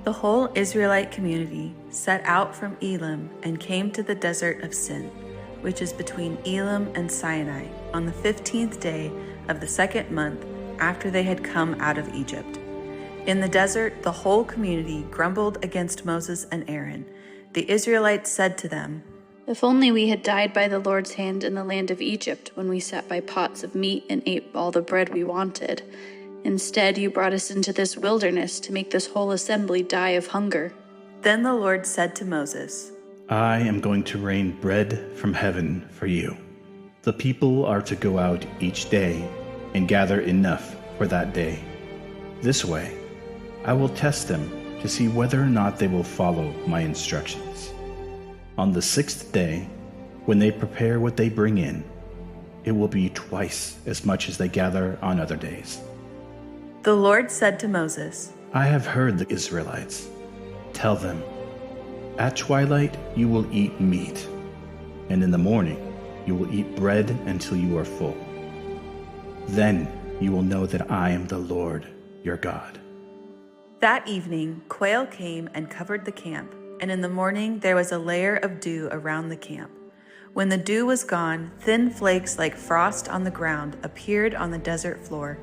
The whole Israelite community set out from Elim and came to the desert of Sin, which is between Elim and Sinai, on the 15th day of the second month after they had come out of Egypt. In the desert, the whole community grumbled against Moses and Aaron. The Israelites said to them, "If only we had died by the Lord's hand in the land of Egypt, when we sat by pots of meat and ate all the bread we wanted. Instead, you brought us into this wilderness to make this whole assembly die of hunger." Then the Lord said to Moses, I am going to rain bread from heaven for you. The people are to go out each day and gather enough for that day. This way, I will test them to see whether or not they will follow my instructions. On the 6th day, when they prepare what they bring in, it will be twice as much as they gather on other days. The Lord said to Moses, I have heard the Israelites. Tell them, at twilight you will eat meat, and in the morning you will eat bread until you are full. Then you will know that I am the Lord your God. That evening, quail came and covered the camp, and in the morning there was a layer of dew around the camp. When the dew was gone, thin flakes like frost on the ground appeared on the desert floor.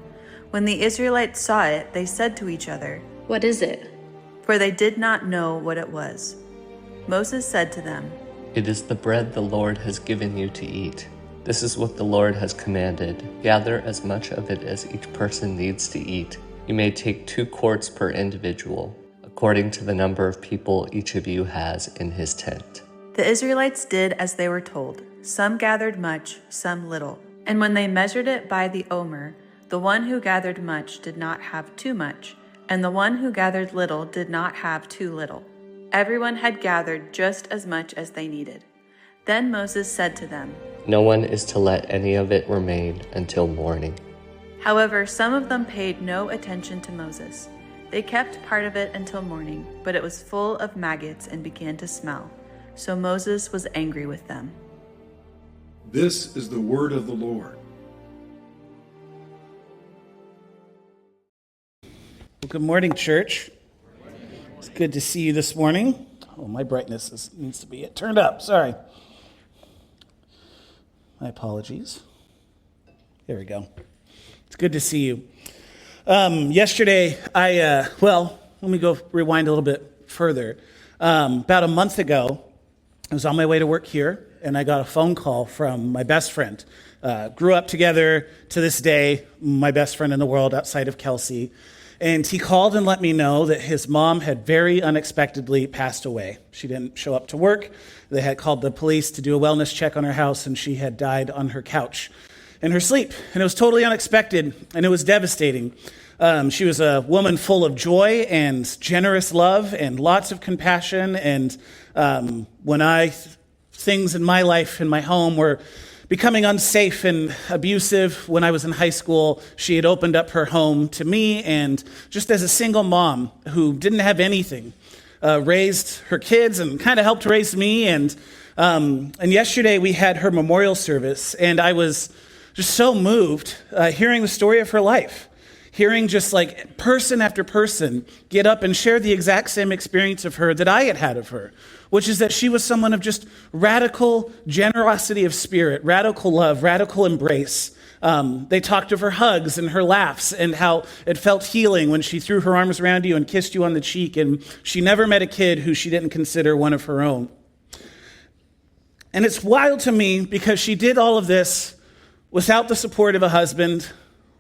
When the Israelites saw it, they said to each other, "What is it?" For they did not know what it was. Moses said to them, It is the bread the Lord has given you to eat. This is what the Lord has commanded. Gather as much of it as each person needs to eat. You may take 2 quarts per individual, according to the number of people each of you has in his tent. The Israelites did as they were told. Some gathered much, some little. And when they measured it by the omer, the one who gathered much did not have too much, and the one who gathered little did not have too little. Everyone had gathered just as much as they needed. Then Moses said to them, No one is to let any of it remain until morning. However, some of them paid no attention to Moses. They kept part of it until morning, but it was full of maggots and began to smell. So Moses was angry with them. This is the word of the Lord. Well, good morning, church. It's good to see you this morning. Oh, my brightness needs to be turned up. Sorry. My apologies. There we go. It's good to see you. Yesterday, let me go rewind a little bit further. About a month ago, I was on my way to work here, and I got a phone call from my best friend. Grew up together to this day, my best friend in the world outside of Kelsey. And he called and let me know that his mom had very unexpectedly passed away. She didn't show up to work. They had called the police to do a wellness check on her house, and she had died on her couch in her sleep. And it was totally unexpected, and it was devastating. She was a woman full of joy and generous love and lots of compassion. And when things in my life, in my home, were becoming unsafe and abusive when I was in high school, she had opened up her home to me, and just as a single mom who didn't have anything, raised her kids and kind of helped raise me. And yesterday we had her memorial service, and I was just so moved hearing the story of her life. Hearing just like person after person get up and share the exact same experience of her that I had had of her, which is that she was someone of just radical generosity of spirit, radical love, radical embrace. They talked of her hugs and her laughs and how it felt healing when she threw her arms around you and kissed you on the cheek, and she never met a kid who she didn't consider one of her own. And it's wild to me because she did all of this without the support of a husband,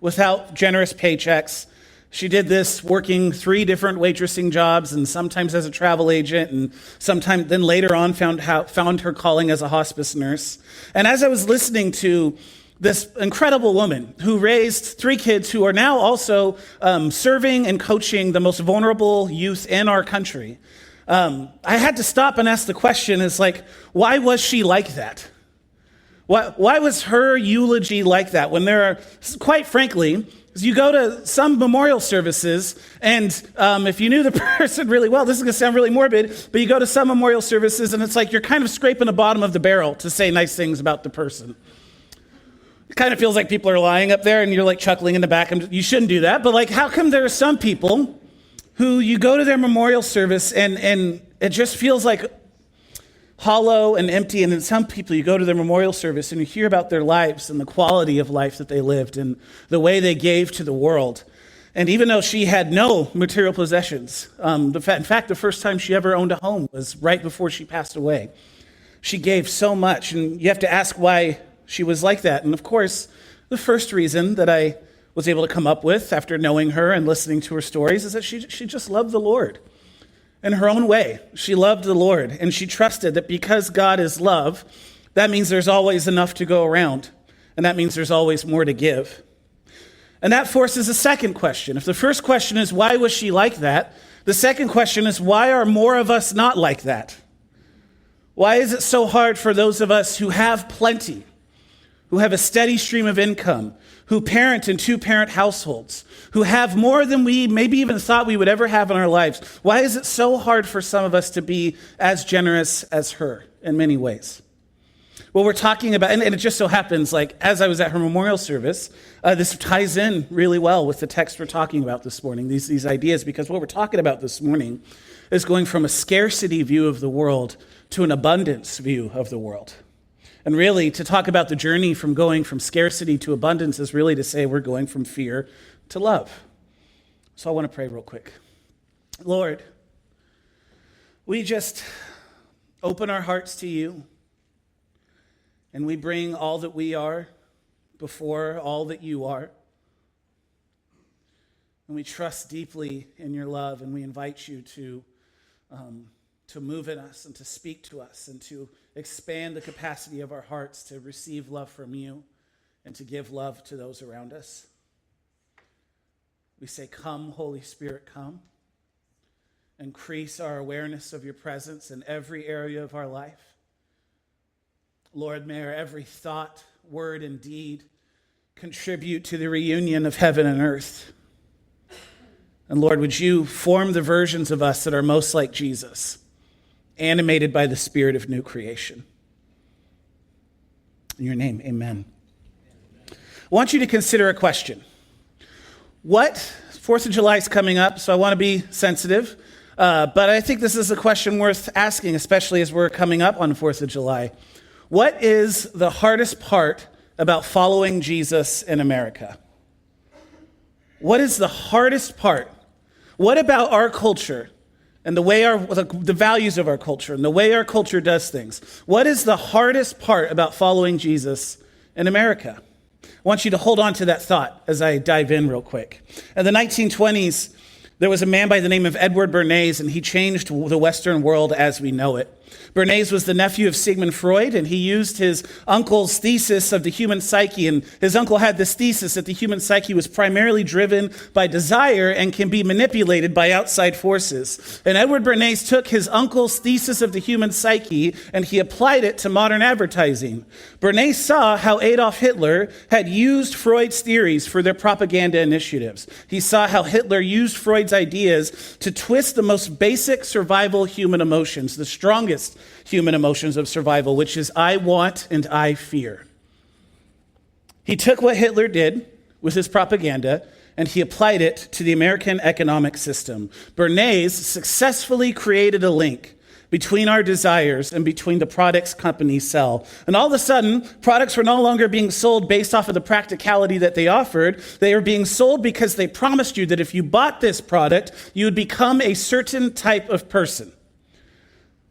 without generous paychecks. She did this working 3 different waitressing jobs, and sometimes as a travel agent, and sometimes then later on found her calling as a hospice nurse. And as I was listening to this incredible woman who raised 3 kids who are now also serving and coaching the most vulnerable youth in our country, I had to stop and ask the question, why was she like that? Why was her eulogy like that when there are, quite frankly, you go to some memorial services, and if you knew the person really well, this is going to sound really morbid, but you go to some memorial services and it's like you're kind of scraping the bottom of the barrel to say nice things about the person. It kind of feels like people are lying up there and you're like chuckling in the back, and you shouldn't do that, but how come there are some people who you go to their memorial service and it just feels like hollow and empty. And then some people, you go to their memorial service and you hear about their lives and the quality of life that they lived and the way they gave to the world. And even though she had no material possessions, in fact, the first time she ever owned a home was right before she passed away. She gave so much, and you have to ask why she was like that. And of course, the first reason that I was able to come up with after knowing her and listening to her stories is that she just loved the Lord. In her own way, she loved the Lord, and she trusted that because God is love, that means there's always enough to go around, and that means there's always more to give. And that forces a second question. If the first question is, why was she like that? The second question is, why are more of us not like that? Why is it so hard for those of us who have plenty, who have a steady stream of income, who parent in two-parent households, who have more than we maybe even thought we would ever have in our lives? Why is it so hard for some of us to be as generous as her in many ways? Well, we're talking about, and it just so happens, like, as I was at her memorial service, this ties in really well with the text we're talking about this morning, these ideas, because what we're talking about this morning is going from a scarcity view of the world to an abundance view of the world. And really, to talk about the journey from going from scarcity to abundance is really to say we're going from fear to love. So I want to pray real quick. Lord, we just open our hearts to you, and we bring all that we are before all that you are. And we trust deeply in your love, and we invite you to move in us and to speak to us and to expand the capacity of our hearts to receive love from you and to give love to those around us. We say, come, Holy Spirit, come. Increase our awareness of your presence in every area of our life. Lord, may our every thought, word, and deed contribute to the reunion of heaven and earth. And Lord, would you form the versions of us that are most like Jesus, animated by the spirit of new creation. In your name, amen. I want you to consider a question. 4th of July is coming up, so I want to be sensitive. But I think this is a question worth asking, especially as we're coming up on 4th of July. What is the hardest part about following Jesus in America? What is the hardest part? What about our culture and the way the values of our culture and the way our culture does things? What is the hardest part about following Jesus in America? I want you to hold on to that thought as I dive in real quick. In the 1920s, there was a man by the name of Edward Bernays, and he changed the Western world as we know it. Bernays was the nephew of Sigmund Freud, and he used his uncle's thesis of the human psyche. And his uncle had this thesis that the human psyche was primarily driven by desire and can be manipulated by outside forces. And Edward Bernays took his uncle's thesis of the human psyche and he applied it to modern advertising. Bernays saw how Adolf Hitler had used Freud's theories for their propaganda initiatives. He saw how Hitler used Freud's ideas to twist the most basic survival human emotions, the strongest human emotions of survival, which is I want and I fear. He took what Hitler did with his propaganda and he applied it to the American economic system. Bernays successfully created a link between our desires and between the products companies sell. And all of a sudden, products were no longer being sold based off of the practicality that they offered. They were being sold because they promised you that if you bought this product, you would become a certain type of person.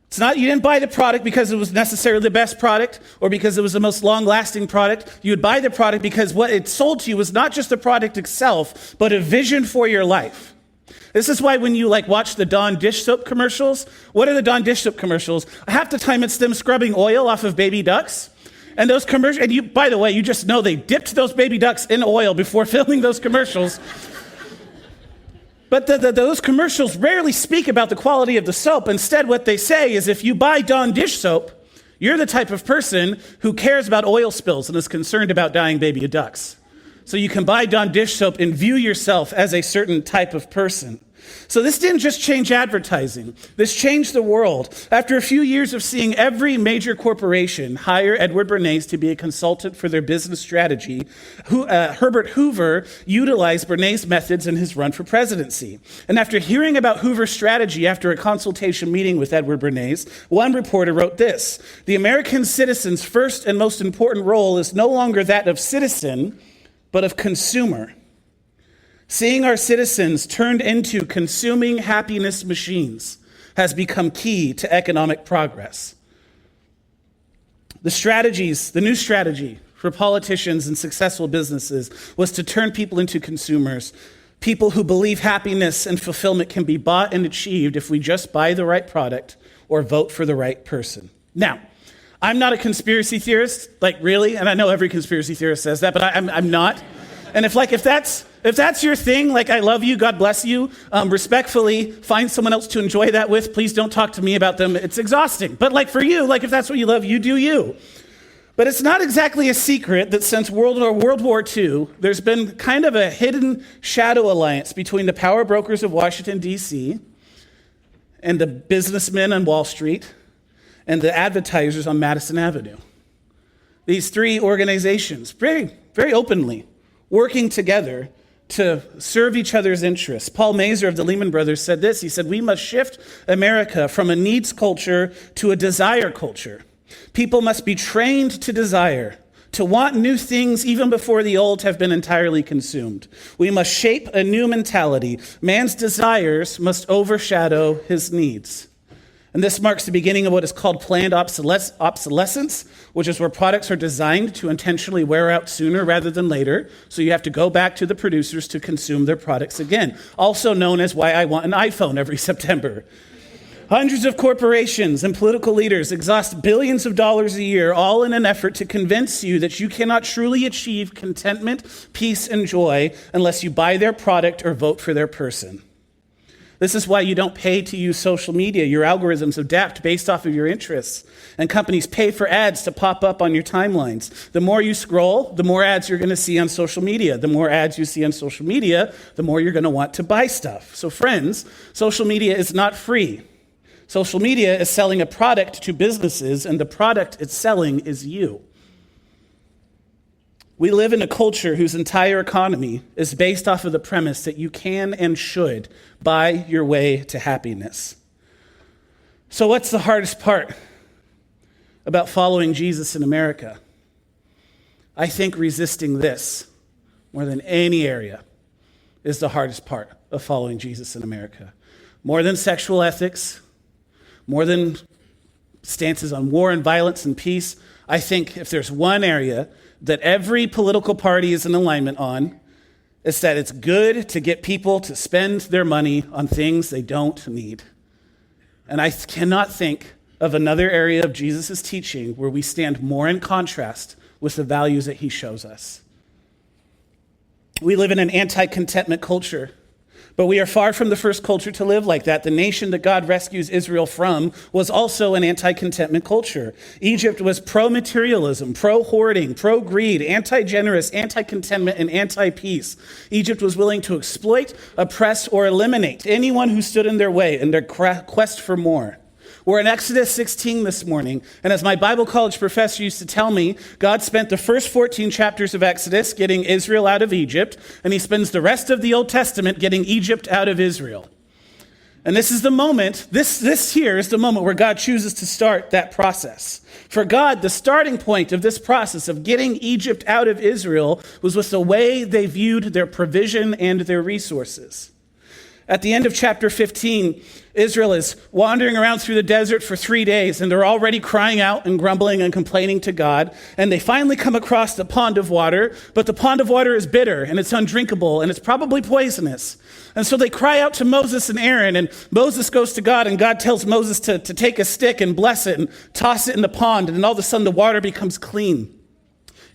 It's not, you didn't buy the product because it was necessarily the best product or because it was the most long-lasting product. You would buy the product because what it sold to you was not just the product itself, but a vision for your life. This is why when you watch the Dawn dish soap commercials, what are the Dawn dish soap commercials? Half the time it's them scrubbing oil off of baby ducks. And those commercials, and you, by the way, you just know they dipped those baby ducks in oil before filming those commercials. But those commercials rarely speak about the quality of the soap. Instead, what they say is if you buy Dawn dish soap, you're the type of person who cares about oil spills and is concerned about dying baby ducks. So you can buy Dawn dish soap and view yourself as a certain type of person. So this didn't just change advertising. This changed the world. After a few years of seeing every major corporation hire Edward Bernays to be a consultant for their business strategy, Herbert Hoover utilized Bernays' methods in his run for presidency. And after hearing about Hoover's strategy after a consultation meeting with Edward Bernays, one reporter wrote this: "The American citizen's first and most important role is no longer that of citizen, but of consumer. Seeing our citizens turned into consuming happiness machines has become key to economic progress." The new strategy for politicians and successful businesses was to turn people into consumers, people who believe happiness and fulfillment can be bought and achieved if we just buy the right product or vote for the right person. Now, I'm not a conspiracy theorist, like really, and I know every conspiracy theorist says that, but I'm not. And if that's your thing, like I love you, God bless you, respectfully, find someone else to enjoy that with. Please don't talk to me about them. It's exhausting. But like for you, like if that's what you love, you do you. But it's not exactly a secret that since World War II, there's been kind of a hidden shadow alliance between the power brokers of Washington, D.C., and the businessmen on Wall Street, and the advertisers on Madison Avenue. These three organizations, very, very openly, working together to serve each other's interests. Paul Mazur of the Lehman Brothers said this. He said, "We must shift America from a needs culture to a desire culture. People must be trained to desire, to want new things even before the old have been entirely consumed. We must shape a new mentality. Man's desires must overshadow his needs." And this marks the beginning of what is called planned obsolescence, which is where products are designed to intentionally wear out sooner rather than later. So you have to go back to the producers to consume their products again. Also known as why I want an iPhone every September. Hundreds of corporations and political leaders exhaust billions of dollars a year, all in an effort to convince you that you cannot truly achieve contentment, peace, and joy unless you buy their product or vote for their person. This is why you don't pay to use social media. Your algorithms adapt based off of your interests, and companies pay for ads to pop up on your timelines. The more you scroll, the more ads you're going to see on social media. The more ads you see on social media, the more you're going to want to buy stuff. So friends, social media is not free. Social media is selling a product to businesses, and the product it's selling is you. We live in a culture whose entire economy is based off of the premise that you can and should buy your way to happiness. So what's the hardest part about following Jesus in America? I think resisting this more than any area is the hardest part of following Jesus in America. More than sexual ethics, more than stances on war and violence and peace, I think if there's one area that every political party is in alignment on, it's that it's good to get people to spend their money on things they don't need. And I cannot think of another area of Jesus' teaching where we stand more in contrast with the values that he shows us. We live in an anti-contentment culture, but we are far from the first culture to live like that. The nation that God rescues Israel from was also an anti-contentment culture. Egypt was pro-materialism, pro-hoarding, pro-greed, anti-generous, anti-contentment, and anti-peace. Egypt was willing to exploit, oppress, or eliminate anyone who stood in their way in their quest for more. We're in Exodus 16 this morning, and as my Bible college professor used to tell me, God spent the first 14 chapters of Exodus getting Israel out of Egypt, and he spends the rest of the Old Testament getting Egypt out of Israel. And this is the moment, this here is the moment where God chooses to start that process. For God, the starting point of this process of getting Egypt out of Israel was with the way they viewed their provision and their resources. At the end of chapter 15, Israel is wandering around through the desert for 3 days, and they're already crying out and grumbling and complaining to God. And they finally come across the pond of water, but the pond of water is bitter, and it's undrinkable, and it's probably poisonous. And so they cry out to Moses and Aaron, and Moses goes to God, and God tells Moses to take a stick and bless it and toss it in the pond, and all of a sudden the water becomes clean.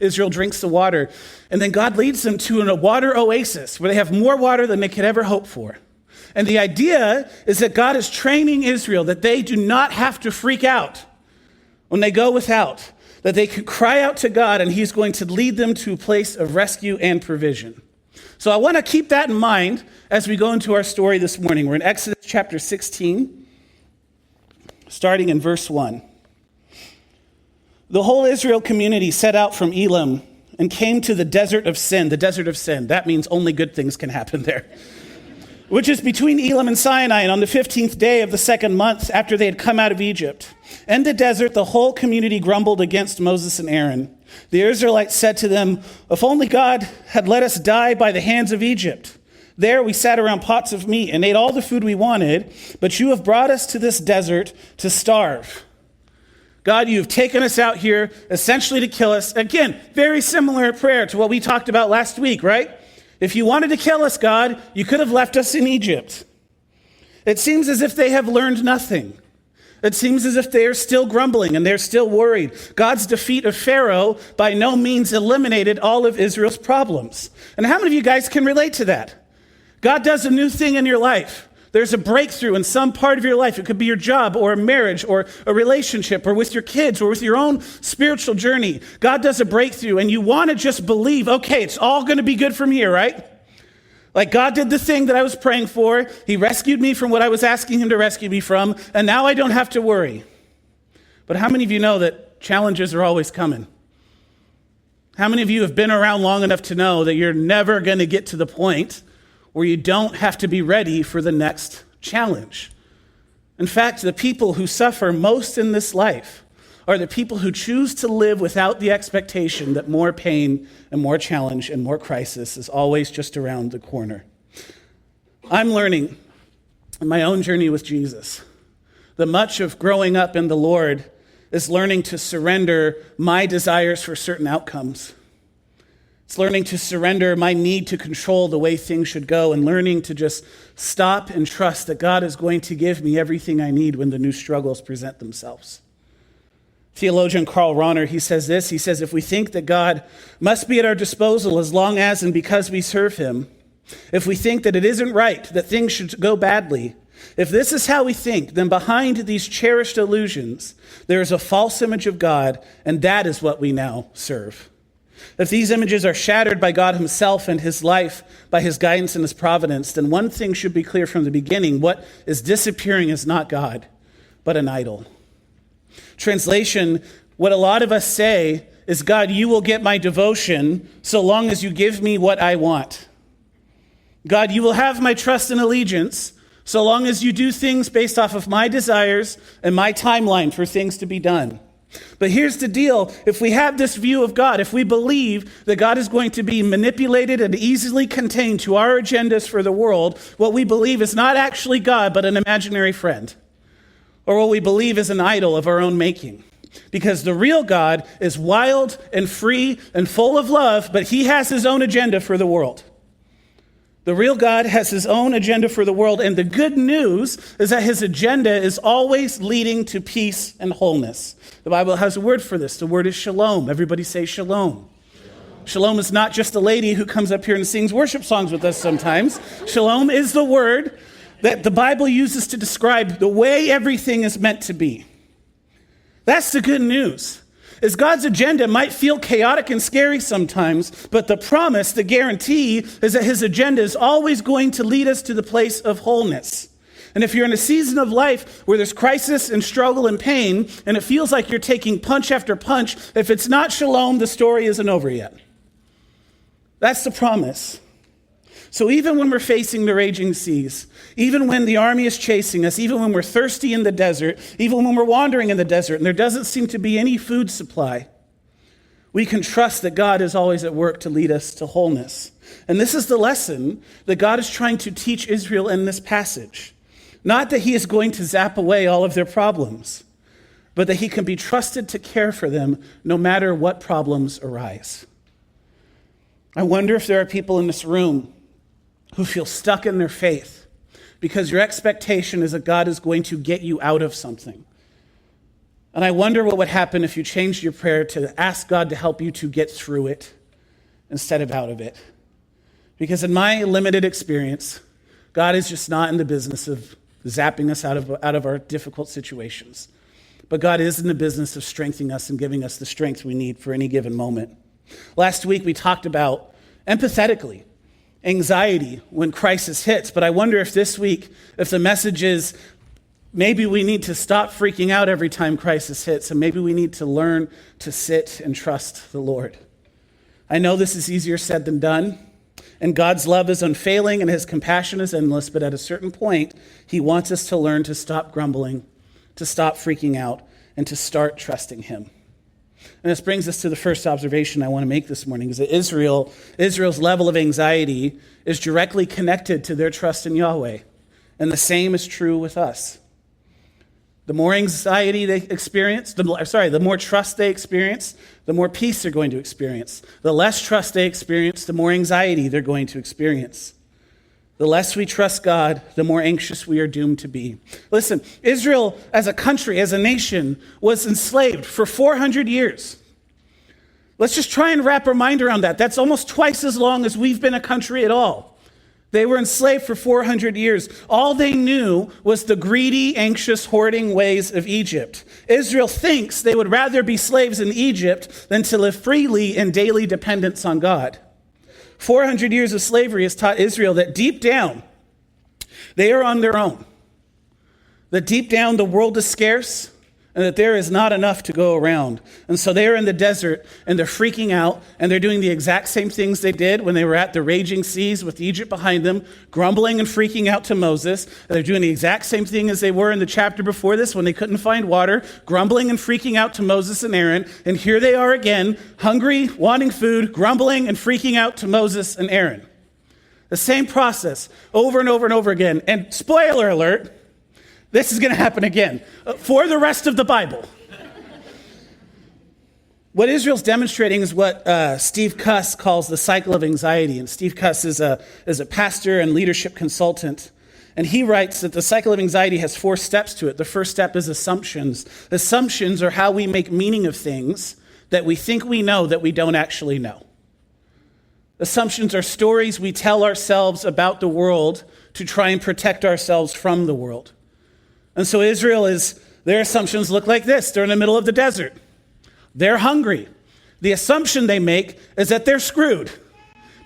Israel drinks the water, and then God leads them to a water oasis where they have more water than they could ever hope for. And the idea is that God is training Israel that they do not have to freak out when they go without, that they can cry out to God and he's going to lead them to a place of rescue and provision. So I want to keep that in mind as we go into our story this morning. We're in Exodus chapter 16, starting in verse 1. The whole Israel community set out from Elim and came to the desert of Sin. The desert of Sin. That means only good things can happen there. Which is between Elim and Sinai, and on the 15th day of the second month after they had come out of Egypt. In the desert, the whole community grumbled against Moses and Aaron. The Israelites said to them, "If only God had let us die by the hands of Egypt. There we sat around pots of meat and ate all the food we wanted, but you have brought us to this desert to starve. God, you've taken us out here essentially to kill us." Again, very similar prayer to what we talked about last week, right? If you wanted to kill us, God, you could have left us in Egypt. It seems as if they have learned nothing. It seems as if they are still grumbling and they're still worried. God's defeat of Pharaoh by no means eliminated all of Israel's problems. And how many of you guys can relate to that? God does a new thing in your life. There's a breakthrough in some part of your life. It could be your job or a marriage or a relationship or with your kids or with your own spiritual journey. God does a breakthrough and you want to just believe, okay, it's all going to be good from here, right? Like God did the thing that I was praying for. He rescued me from what I was asking him to rescue me from, and now I don't have to worry. But how many of you know that challenges are always coming? How many of you have been around long enough to know that you're never going to get to the point where you don't have to be ready for the next challenge? In fact, the people who suffer most in this life are the people who choose to live without the expectation that more pain and more challenge and more crisis is always just around the corner. I'm learning in my own journey with Jesus that much of growing up in the Lord is learning to surrender my desires for certain outcomes. It's learning to surrender my need to control the way things should go and learning to just stop and trust that God is going to give me everything I need when the new struggles present themselves. Theologian Karl Rahner, he says this, he says, if we think that God must be at our disposal as long as and because we serve him, if we think that it isn't right, that things should go badly, if this is how we think, then behind these cherished illusions, there is a false image of God, and that is what we now serve. If these images are shattered by God himself and his life, by his guidance and his providence, then one thing should be clear from the beginning. What is disappearing is not God, but an idol. Translation, what a lot of us say is, God, you will get my devotion so long as you give me what I want. God, you will have my trust and allegiance so long as you do things based off of my desires and my timeline for things to be done. But here's the deal. If we have this view of God, if we believe that God is going to be manipulated and easily contained to our agendas for the world, what we believe is not actually God, but an imaginary friend. Or what we believe is an idol of our own making. Because the real God is wild and free and full of love, but he has his own agenda for the world. The real God has his own agenda for the world, and the good news is that his agenda is always leading to peace and wholeness. The Bible has a word for this. The word is shalom. Everybody say shalom. Shalom is not just a lady who comes up here and sings worship songs with us sometimes. Shalom is the word that the Bible uses to describe the way everything is meant to be. That's the good news. Is God's agenda might feel chaotic and scary sometimes, but the promise, the guarantee, is that his agenda is always going to lead us to the place of wholeness. And if you're in a season of life where there's crisis and struggle and pain, and it feels like you're taking punch after punch, if it's not shalom, the story isn't over yet. That's the promise. So even when we're facing the raging seas, even when the army is chasing us, even when we're thirsty in the desert, even when we're wandering in the desert and there doesn't seem to be any food supply, we can trust that God is always at work to lead us to wholeness. And this is the lesson that God is trying to teach Israel in this passage. Not that he is going to zap away all of their problems, but that he can be trusted to care for them no matter what problems arise. I wonder if there are people in this room who feel stuck in their faith because your expectation is that God is going to get you out of something. And I wonder what would happen if you changed your prayer to ask God to help you to get through it instead of out of it. Because in my limited experience, God is just not in the business of zapping us out of our difficult situations. But God is in the business of strengthening us and giving us the strength we need for any given moment. Last week we talked about empathetically anxiety when crisis hits, but I wonder if this week, if the message is maybe we need to stop freaking out every time crisis hits, and maybe we need to learn to sit and trust the Lord. I know this is easier said than done, and God's love is unfailing and his compassion is endless, but at a certain point, he wants us to learn to stop grumbling, to stop freaking out, and to start trusting him. And this brings us to the first observation I want to make this morning, is that Israel's level of anxiety is directly connected to their trust in Yahweh. And the same is true with us. The more anxiety they experience, the more trust they experience, the more peace they're going to experience. The less trust they experience, the more anxiety they're going to experience. The less we trust God, the more anxious we are doomed to be. Listen, Israel as a country, as a nation, was enslaved for 400 years. Let's just try and wrap our mind around that. That's almost twice as long as we've been a country at all. They were enslaved for 400 years. All they knew was the greedy, anxious, hoarding ways of Egypt. Israel thinks they would rather be slaves in Egypt than to live freely in daily dependence on God. 400 years of slavery has taught Israel that deep down, they are on their own. That deep down, the world is scarce and that there is not enough to go around. And so they're in the desert and they're freaking out and they're doing the exact same things they did when they were at the raging seas with Egypt behind them, grumbling and freaking out to Moses. They're doing the exact same thing as they were in the chapter before this when they couldn't find water, grumbling and freaking out to Moses and Aaron. And here they are again, hungry, wanting food, grumbling and freaking out to Moses and Aaron. The same process over and over and over again. And spoiler alert, this is going to happen again for the rest of the Bible. What Israel's demonstrating is what Steve Cuss calls the cycle of anxiety. And Steve Cuss is a pastor and leadership consultant. And he writes that the cycle of anxiety has 4 steps to it. The first step is assumptions. Assumptions are how we make meaning of things that we think we know that we don't actually know. Assumptions are stories we tell ourselves about the world to try and protect ourselves from the world. And so their assumptions look like this. They're in the middle of the desert. They're hungry. The assumption they make is that they're screwed.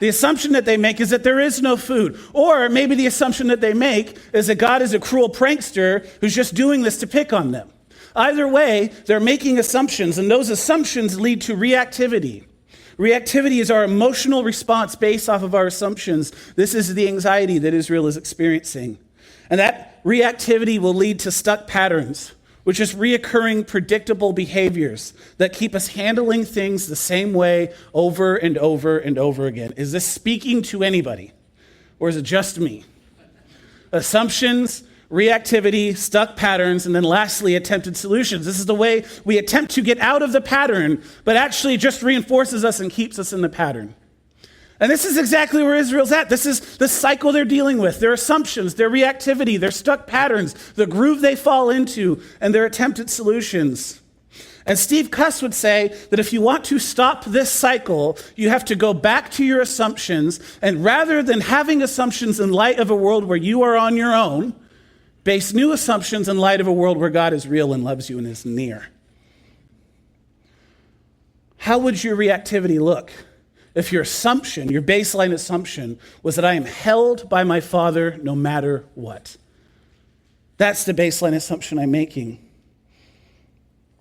The assumption that they make is that there is no food. Or maybe the assumption that they make is that God is a cruel prankster who's just doing this to pick on them. Either way, they're making assumptions, and those assumptions lead to reactivity. Reactivity is our emotional response based off of our assumptions. This is the anxiety that Israel is experiencing. And that reactivity will lead to stuck patterns, which is reoccurring predictable behaviors that keep us handling things the same way over and over and over again. Is this speaking to anybody? Or is it just me? Assumptions, reactivity, stuck patterns, and then lastly, attempted solutions. This is the way we attempt to get out of the pattern, but actually just reinforces us and keeps us in the pattern. And this is exactly where Israel's at. This is the cycle they're dealing with. Their assumptions, their reactivity, their stuck patterns, the groove they fall into, and their attempted solutions. And Steve Cuss would say that if you want to stop this cycle, you have to go back to your assumptions, and rather than having assumptions in light of a world where you are on your own, base new assumptions in light of a world where God is real and loves you and is near. How would your reactivity look if your assumption, your baseline assumption, was that I am held by my Father no matter what? That's the baseline assumption I'm making.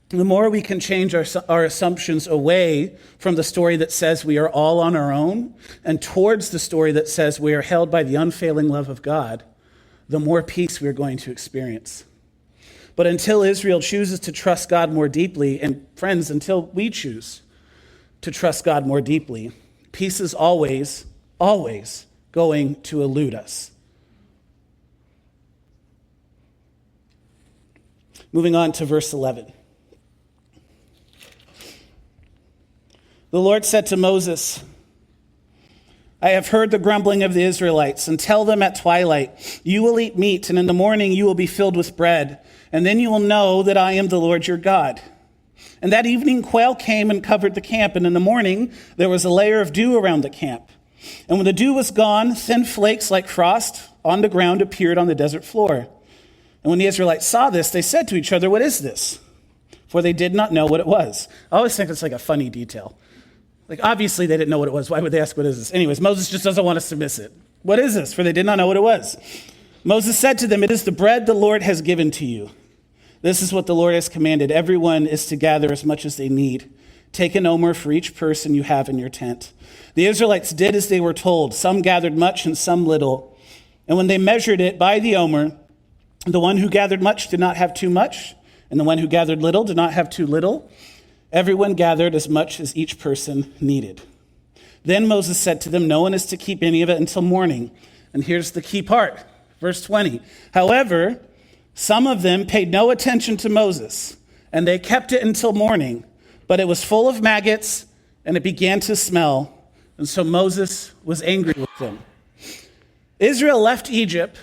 The more we can change our assumptions away from the story that says we are all on our own and towards the story that says we are held by the unfailing love of God, the more peace we're going to experience. But until Israel chooses to trust God more deeply, and friends, until we choose to trust God more deeply, peace is always, always going to elude us. Moving on to verse 11. The Lord said to Moses, I have heard the grumbling of the Israelites, and tell them at twilight, you will eat meat, and in the morning you will be filled with bread, and then you will know that I am the Lord your God. And that evening quail came and covered the camp, and in the morning there was a layer of dew around the camp. And when the dew was gone, thin flakes like frost on the ground appeared on the desert floor. And when the Israelites saw this, they said to each other, what is this? For they did not know what it was. I always think it's like a funny detail. Like, obviously, they didn't know what it was. Why would they ask, what is this? Anyways, Moses just doesn't want us to miss it. What is this? For they did not know what it was. Moses said to them, it is the bread the Lord has given to you. This is what the Lord has commanded. Everyone is to gather as much as they need. Take an omer for each person you have in your tent. The Israelites did as they were told. Some gathered much and some little. And when they measured it by the omer, the one who gathered much did not have too much, and the one who gathered little did not have too little. Everyone gathered as much as each person needed. Then Moses said to them, no one is to keep any of it until morning. And here's the key part, verse 20. However, some of them paid no attention to Moses, and they kept it until morning, but it was full of maggots, and it began to smell. And so Moses was angry with them. Israel left Egypt,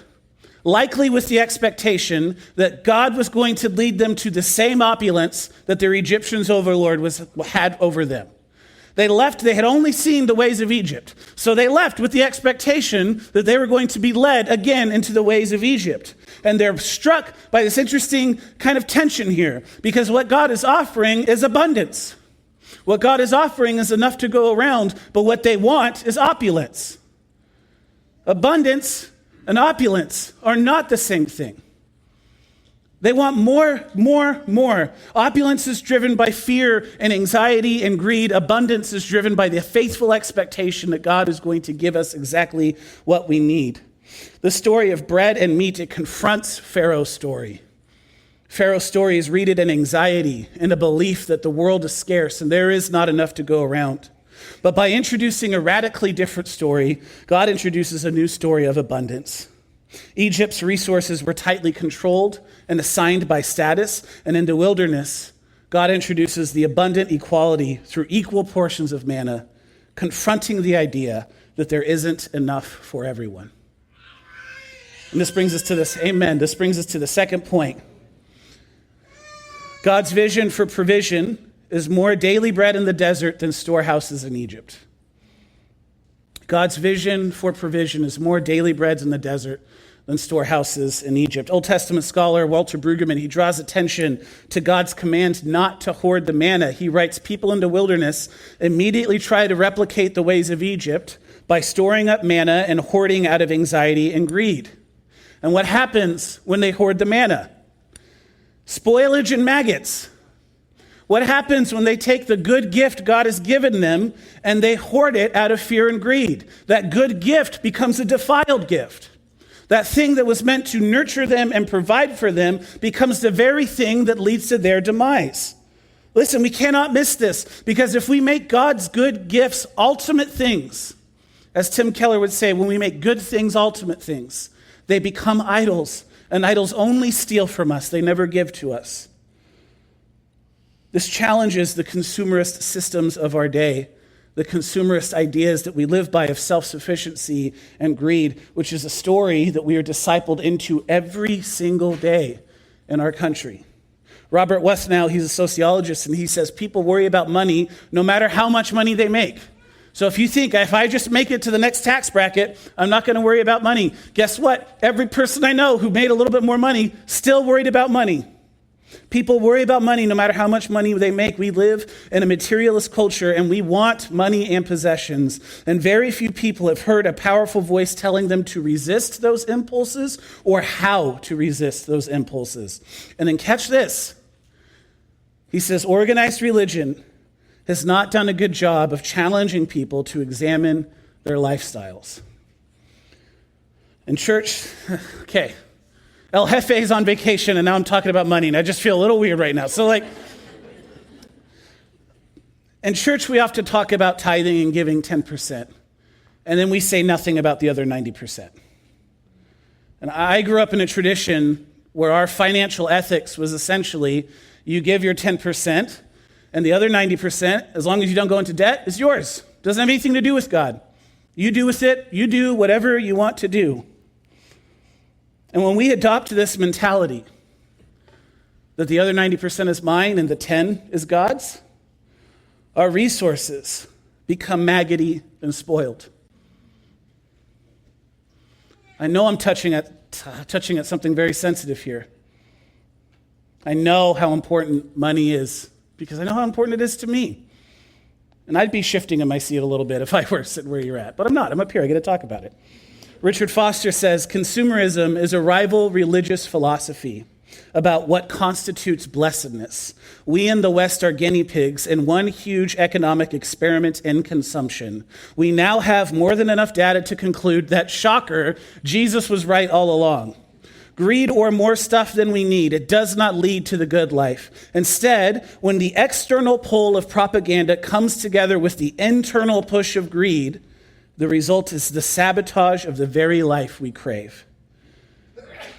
likely with the expectation that God was going to lead them to the same opulence that their Egyptians overlord had over them. They left, they had only seen the ways of Egypt. So they left with the expectation that they were going to be led again into the ways of Egypt. And they're struck by this interesting kind of tension here, because what God is offering is abundance. What God is offering is enough to go around, but what they want is opulence. Abundance and opulence are not the same thing. They want more, more, more. Opulence is driven by fear and anxiety and greed. Abundance is driven by the faithful expectation that God is going to give us exactly what we need. The story of bread and meat, it confronts Pharaoh's story. Pharaoh's story is rooted in anxiety and a belief that the world is scarce and there is not enough to go around. But by introducing a radically different story, God introduces a new story of abundance. Egypt's resources were tightly controlled and assigned by status, and in the wilderness, God introduces the abundant equality through equal portions of manna, confronting the idea that there isn't enough for everyone. And this brings us to this, amen, this brings us to the second point. God's vision for provision is more daily bread in the desert than storehouses in Egypt. God's vision for provision is more daily breads in the desert than storehouses in Egypt. Old Testament scholar Walter Brueggemann, he draws attention to God's command not to hoard the manna. He writes, people in the wilderness immediately try to replicate the ways of Egypt by storing up manna and hoarding out of anxiety and greed. And what happens when they hoard the manna? Spoilage and maggots. What happens when they take the good gift God has given them and they hoard it out of fear and greed? That good gift becomes a defiled gift. That thing that was meant to nurture them and provide for them becomes the very thing that leads to their demise. Listen, we cannot miss this, because if we make God's good gifts ultimate things, as Tim Keller would say, when we make good things ultimate things, they become idols, and idols only steal from us. They never give to us. This challenges the consumerist systems of our day, the consumerist ideas that we live by of self-sufficiency and greed, which is a story that we are discipled into every single day in our country. Robert Westnow, he's a sociologist, and he says people worry about money no matter how much money they make. So if you think, if I just make it to the next tax bracket, I'm not going to worry about money. Guess what? Every person I know who made a little bit more money still worried about money. People worry about money no matter how much money they make. We live in a materialist culture, and we want money and possessions. And very few people have heard a powerful voice telling them to resist those impulses or how to resist those impulses. And then catch this. He says, organized religion has not done a good job of challenging people to examine their lifestyles. And church, okay, El Jefe is on vacation, and now I'm talking about money, and I just feel a little weird right now. So in church, we often talk about tithing and giving 10%, and then we say nothing about the other 90%. And I grew up in a tradition where our financial ethics was essentially, you give your 10%, and the other 90%, as long as you don't go into debt, is yours. Doesn't have anything to do with God. You do with it, you do whatever you want to do. And when we adopt this mentality that the other 90% is mine and the 10 is God's, our resources become maggoty and spoiled. I know I'm touching at something very sensitive here. I know how important money is, because I know how important it is to me. And I'd be shifting in my seat a little bit if I were sitting where you're at. But I'm not. I'm up here. I get to talk about it. Richard Foster says, consumerism is a rival religious philosophy about what constitutes blessedness. We in the West are guinea pigs in one huge economic experiment in consumption. We now have more than enough data to conclude that, shocker, Jesus was right all along. Greed or more stuff than we need, it does not lead to the good life. Instead, when the external pull of propaganda comes together with the internal push of greed, the result is the sabotage of the very life we crave.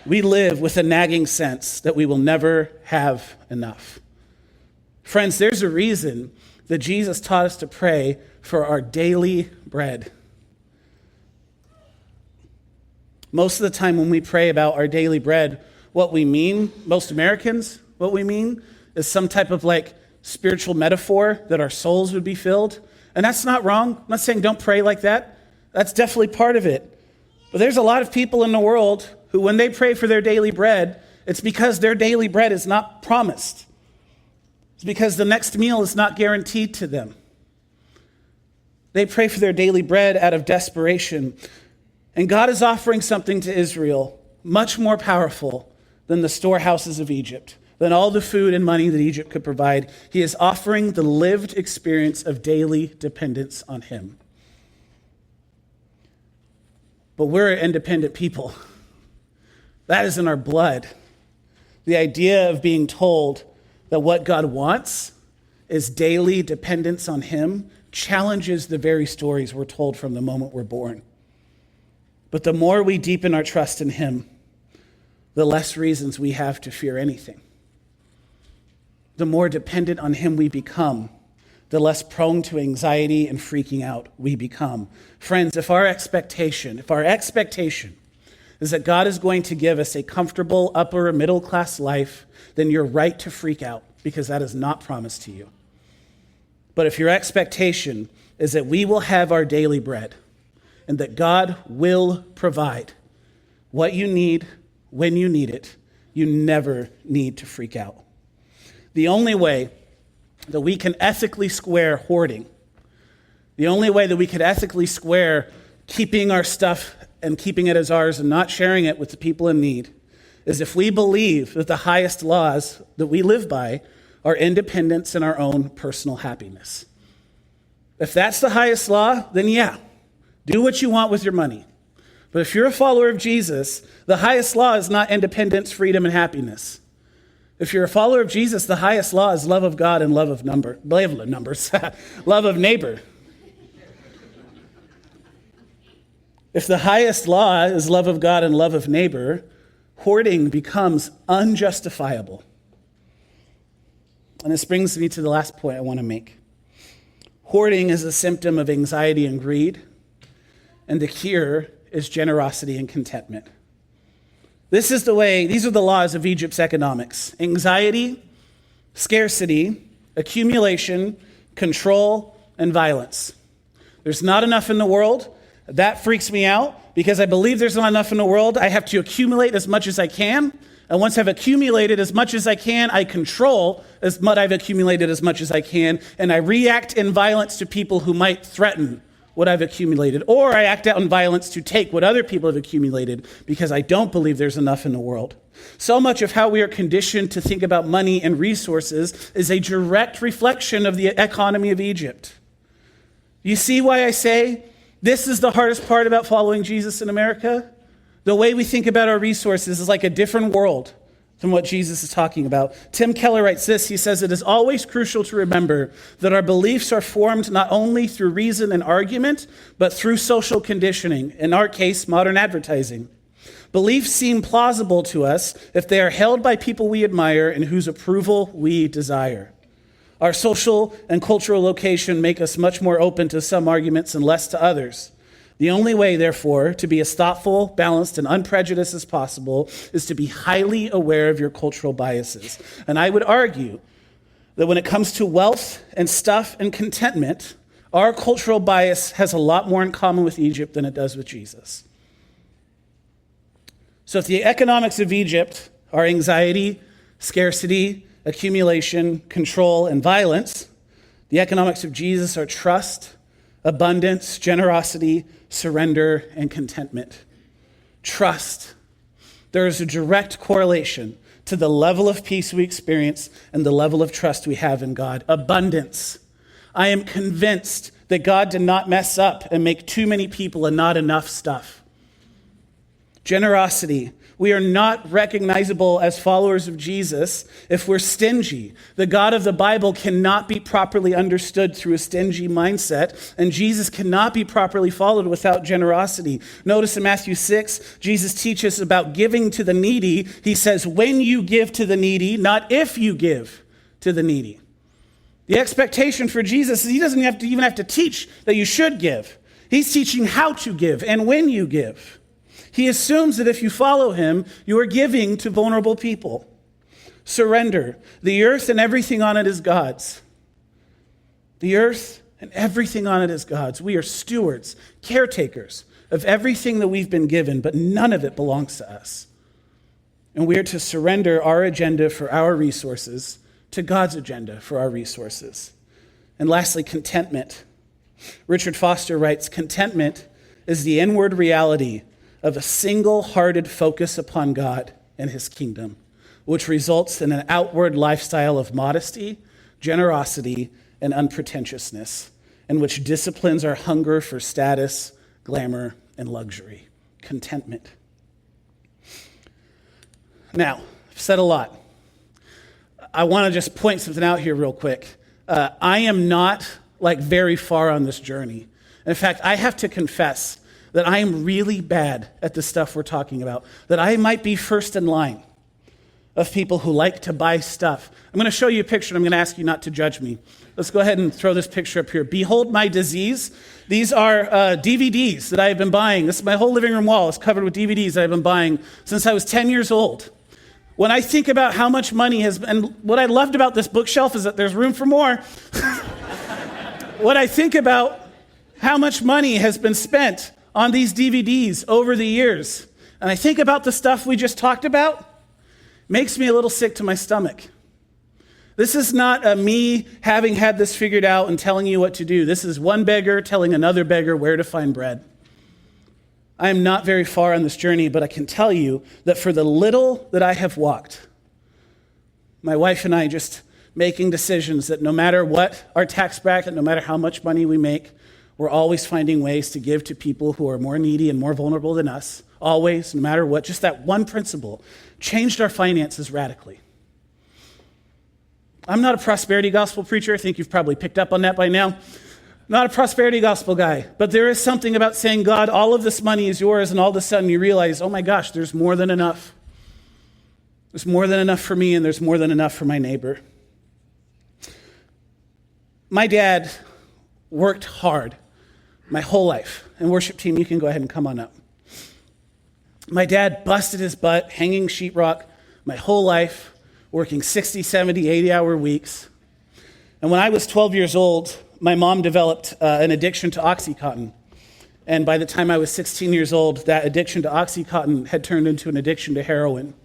We live with a nagging sense that we will never have enough. Friends, there's a reason that Jesus taught us to pray for our daily bread. Most of the time when we pray about our daily bread, what we mean, most Americans, what we mean is some type of spiritual metaphor that our souls would be filled. And that's not wrong. I'm not saying don't pray like that. That's definitely part of it. But there's a lot of people in the world who, when they pray for their daily bread, it's because their daily bread is not promised. It's because the next meal is not guaranteed to them. They pray for their daily bread out of desperation. And God is offering something to Israel much more powerful than the storehouses of Egypt, than all the food and money that Egypt could provide. He is offering the lived experience of daily dependence on him. But we're independent people. That is in our blood. The idea of being told that what God wants is daily dependence on him challenges the very stories we're told from the moment we're born. But the more we deepen our trust in him, the less reasons we have to fear anything. The more dependent on him we become, the less prone to anxiety and freaking out we become. Friends, if our expectation is that God is going to give us a comfortable upper middle class life, then you're right to freak out, because that is not promised to you. But if your expectation is that we will have our daily bread, and that God will provide what you need when you need it, you never need to freak out. The only way that we can ethically square hoarding, the only way that we could ethically square keeping our stuff and keeping it as ours and not sharing it with the people in need, is if we believe that the highest laws that we live by are independence and our own personal happiness. If that's the highest law, then yeah, do what you want with your money. But if you're a follower of Jesus, the highest law is not independence, freedom, and happiness. If you're a follower of Jesus, the highest law is love of God and love of love of neighbor. If the highest law is love of God and love of neighbor, hoarding becomes unjustifiable. And this brings me to the last point I want to make. Hoarding is a symptom of anxiety and greed, and the cure is generosity and contentment. These are the laws of Egypt's economics: anxiety, scarcity, accumulation, control, and violence. There's not enough in the world. That freaks me out, because I believe there's not enough in the world. I have to accumulate as much as I can. And once I've accumulated as much as I can, I control as much I've accumulated as much as I can. And I react in violence to people who might threaten what I've accumulated. Or I act out in violence to take what other people have accumulated, because I don't believe there's enough in the world. So much of how we are conditioned to think about money and resources is a direct reflection of the economy of Egypt. You see why I say this is the hardest part about following Jesus in America? The way we think about our resources is like a different world than what Jesus is talking about. Tim Keller writes this. He says, "It is always crucial to remember that our beliefs are formed not only through reason and argument, but through social conditioning, in our case, modern advertising. Beliefs seem plausible to us if they are held by people we admire and whose approval we desire. Our social and cultural location make us much more open to some arguments and less to others. The only way, therefore, to be as thoughtful, balanced, and unprejudiced as possible is to be highly aware of your cultural biases." And I would argue that when it comes to wealth and stuff and contentment, our cultural bias has a lot more in common with Egypt than it does with Jesus. So if the economics of Egypt are anxiety, scarcity, accumulation, control, and violence, The economics of Jesus are trust, abundance, generosity, surrender, and contentment. Trust. There is a direct correlation to the level of peace we experience and the level of trust we have in God. Abundance. I am convinced that God did not mess up and make too many people and not enough stuff. Generosity. We are not recognizable as followers of Jesus if we're stingy. The God of the Bible cannot be properly understood through a stingy mindset, and Jesus cannot be properly followed without generosity. Notice in Matthew 6, Jesus teaches about giving to the needy. He says, when you give to the needy, not if you give to the needy. The expectation for Jesus is he doesn't even have to teach that you should give. He's teaching how to give and when you give. He assumes that if you follow him, you are giving to vulnerable people. Surrender. The earth and everything on it is God's. The earth and everything on it is God's. We are stewards, caretakers of everything that we've been given, but none of it belongs to us. And we are to surrender our agenda for our resources to God's agenda for our resources. And lastly, contentment. Richard Foster writes, contentment is the inward reality of a single-hearted focus upon God and his kingdom, which results in an outward lifestyle of modesty, generosity, and unpretentiousness, and which disciplines our hunger for status, glamour, and luxury. Contentment. Now, I've said a lot. I want to just point something out here real quick. I am not very far on this journey. In fact, I have to confess that I am really bad at the stuff we're talking about, that I might be first in line of people who like to buy stuff. I'm going to show you a picture, and I'm going to ask you not to judge me. Let's go ahead and throw this picture up here. Behold my disease. These are DVDs that I have been buying. My whole living room wall is covered with DVDs that I've been buying since I was 10 years old. When I think about how much money and what I loved about this bookshelf is that there's room for more. What I think about how much money has been spent on these DVDs over the years, and I think about the stuff we just talked about, makes me a little sick to my stomach. This is not me having had this figured out and telling you what to do. This is one beggar telling another beggar where to find bread. I am not very far on this journey, but I can tell you that for the little that I have walked, my wife and I just making decisions that no matter what our tax bracket, no matter how much money we make, we're always finding ways to give to people who are more needy and more vulnerable than us. Always, no matter what. Just that one principle changed our finances radically. I'm not a prosperity gospel preacher. I think you've probably picked up on that by now. Not a prosperity gospel guy. But there is something about saying, God, all of this money is yours, and all of a sudden you realize, oh my gosh, there's more than enough. There's more than enough for me, and there's more than enough for my neighbor. My dad worked hard my whole life. And worship team, you can go ahead and come on up. My dad busted his butt hanging sheetrock my whole life, working 60, 70, 80-hour weeks. And when I was 12 years old, my mom developed an addiction to Oxycontin. And by the time I was 16 years old, that addiction to Oxycontin had turned into an addiction to heroin.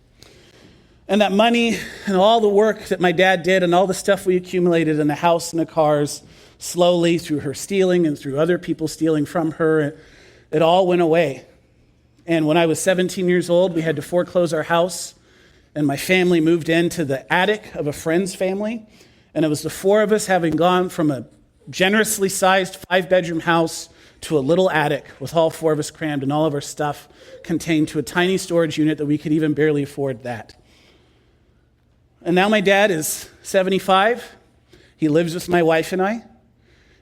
And that money and all the work that my dad did and all the stuff we accumulated in the house and the cars, slowly through her stealing and through other people stealing from her, it all went away. And when I was 17 years old, we had to foreclose our house, and my family moved into the attic of a friend's family. And it was the four of us having gone from a generously sized 5-bedroom house to a little attic with all four of us crammed and all of our stuff contained to a tiny storage unit that we could even barely afford that. And now my dad is 75. He lives with my wife and I.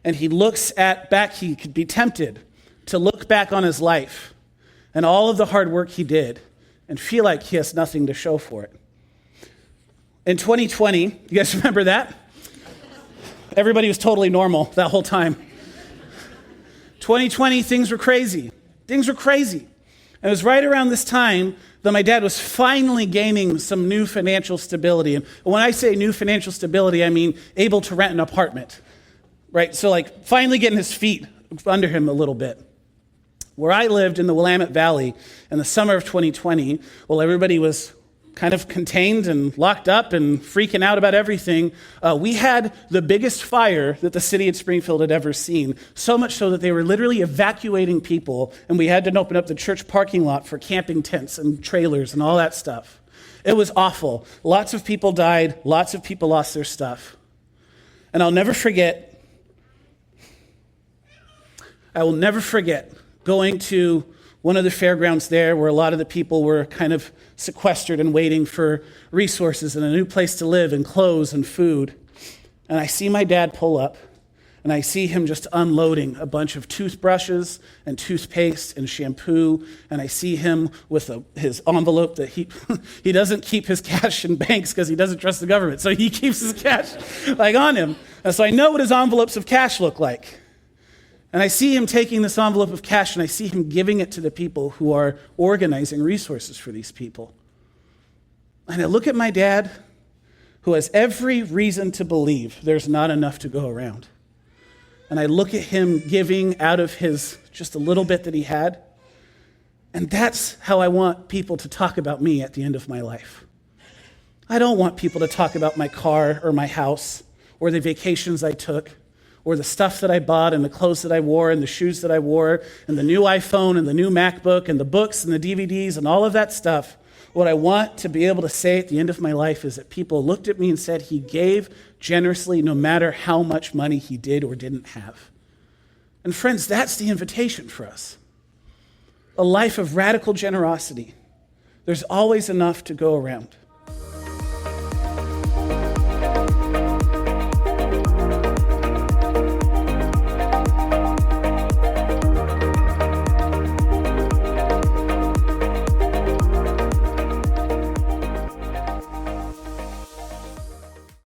And he looks back, he could be tempted to look back on his life and all of the hard work he did and feel like he has nothing to show for it. In 2020, you guys remember that? Everybody was totally normal that whole time. 2020, things were crazy. Things were crazy. And it was right around this time that my dad was finally gaining some new financial stability. And when I say new financial stability, I mean able to rent an apartment. Right, so finally getting his feet under him a little bit. Where I lived in the Willamette Valley in the summer of 2020, while everybody was kind of contained and locked up and freaking out about everything, we had the biggest fire that the city of Springfield had ever seen, so much so that they were literally evacuating people, and we had to open up the church parking lot for camping tents and trailers and all that stuff. It was awful. Lots of people died. Lots of people lost their stuff. And I will never forget going to one of the fairgrounds there where a lot of the people were kind of sequestered and waiting for resources and a new place to live and clothes and food. And I see my dad pull up, and I see him just unloading a bunch of toothbrushes and toothpaste and shampoo, and I see him with his envelope that he doesn't keep his cash in banks because he doesn't trust the government, so he keeps his cash on him. And so I know what his envelopes of cash look like. And I see him taking this envelope of cash, and I see him giving it to the people who are organizing resources for these people. And I look at my dad, who has every reason to believe there's not enough to go around. And I look at him giving out of his just a little bit that he had. And that's how I want people to talk about me at the end of my life. I don't want people to talk about my car or my house or the vacations I took, or the stuff that I bought and the clothes that I wore and the shoes that I wore and the new iPhone and the new MacBook and the books and the DVDs and all of that stuff. What I want to be able to say at the end of my life is that people looked at me and said he gave generously no matter how much money he did or didn't have. And friends, that's the invitation for us. A life of radical generosity. There's always enough to go around.